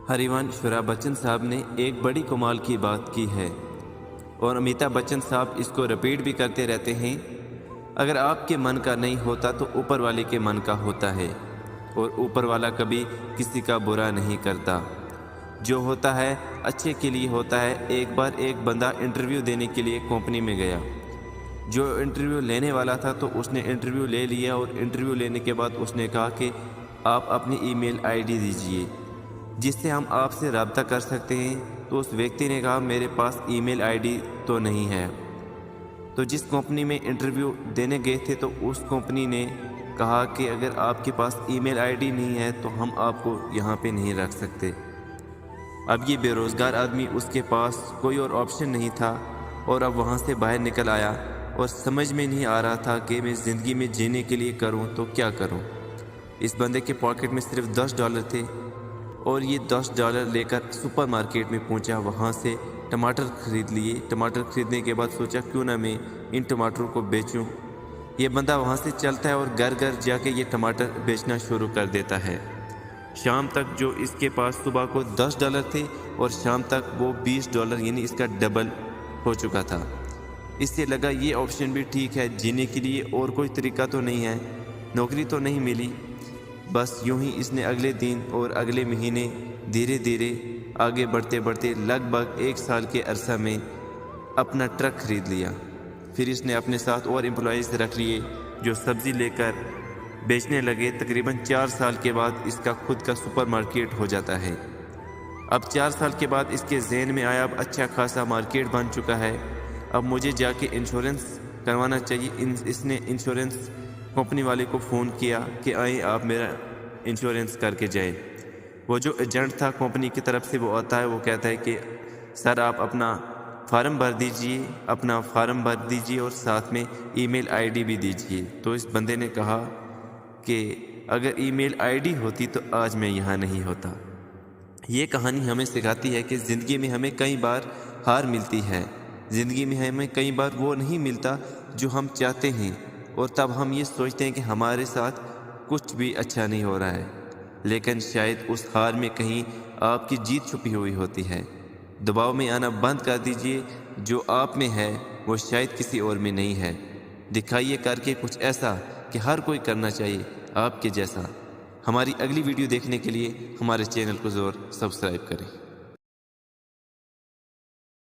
हरिवंश बच्चन साहब ने एक बड़ी कमाल की बात की है और अमिताभ बच्चन साहब इसको रिपीट भी करते रहते हैं। अगर आपके मन का नहीं होता तो ऊपर वाले के मन का होता है और ऊपर वाला कभी किसी का बुरा नहीं करता। जो होता है अच्छे के लिए होता है। एक बार एक बंदा इंटरव्यू देने के लिए कंपनी में गया। जो इंटरव्यू लेने वाला था तो उसने इंटरव्यू ले लिया और इंटरव्यू लेने के बाद उसने कहा कि आप अपनी ईमेल आईडी दीजिए जिससे हम आपसे रब्ता कर सकते हैं। तो उस व्यक्ति ने कहा मेरे पास ईमेल आईडी तो नहीं है। तो जिस कंपनी में इंटरव्यू देने गए थे तो उस कंपनी ने कहा कि अगर आपके पास ईमेल आईडी नहीं है तो हम आपको यहाँ पे नहीं रख सकते। अब ये बेरोज़गार आदमी, उसके पास कोई और ऑप्शन नहीं था और अब वहाँ से बाहर निकल आया और समझ में नहीं आ रहा था कि मैं ज़िंदगी में जीने के लिए करूँ तो क्या करूँ। इस बंदे के पॉकेट में सिर्फ $10 थे और ये $10 लेकर सुपरमार्केट में पहुंचा। वहां से टमाटर खरीद लिए। टमाटर खरीदने के बाद सोचा क्यों ना मैं इन टमाटरों को बेचूं। ये बंदा वहां से चलता है और घर घर जाके ये टमाटर बेचना शुरू कर देता है। शाम तक जो इसके पास सुबह को $10 थे और शाम तक वो $20 यानी इसका डबल हो चुका था। इससे लगा ये ऑप्शन भी ठीक है, जीने के लिए और कोई तरीका तो नहीं है, नौकरी तो नहीं मिली। बस यूं ही इसने अगले दिन और अगले महीने धीरे धीरे आगे बढ़ते बढ़ते लगभग 1 साल के अरसा में अपना ट्रक खरीद लिया। फिर इसने अपने साथ और एम्प्लॉइज़ रख लिए जो सब्ज़ी लेकर बेचने लगे। तकरीबन 4 साल के बाद इसका खुद का सुपरमार्केट हो जाता है। अब 4 साल के बाद इसके जहन में आया अब अच्छा खासा मार्केट बन चुका है, अब मुझे जाके इंश्योरेंस करवाना चाहिए। इसने इंश्योरेंस कंपनी वाले को फ़ोन किया कि आए आप मेरा इंश्योरेंस करके जाए। वो जो एजेंट था कंपनी की तरफ से वो आता है, वो कहता है कि सर आप अपना फार्म भर दीजिए और साथ में ईमेल आईडी भी दीजिए। तो इस बंदे ने कहा कि अगर ईमेल आईडी होती तो आज मैं यहाँ नहीं होता। ये कहानी हमें सिखाती है कि ज़िंदगी में हमें कई बार हार मिलती है, ज़िंदगी में हमें कई बार वो नहीं मिलता जो हम चाहते हैं और तब हम ये सोचते हैं कि हमारे साथ कुछ भी अच्छा नहीं हो रहा है, लेकिन शायद उस हार में कहीं आपकी जीत छुपी हुई होती है। दबाव में आना बंद कर दीजिए, जो आप में है वो शायद किसी और में नहीं है। दिखाइए करके कुछ ऐसा कि हर कोई करना चाहिए आपके जैसा। हमारी अगली वीडियो देखने के लिए हमारे चैनल को ज़रूर सब्सक्राइब करें।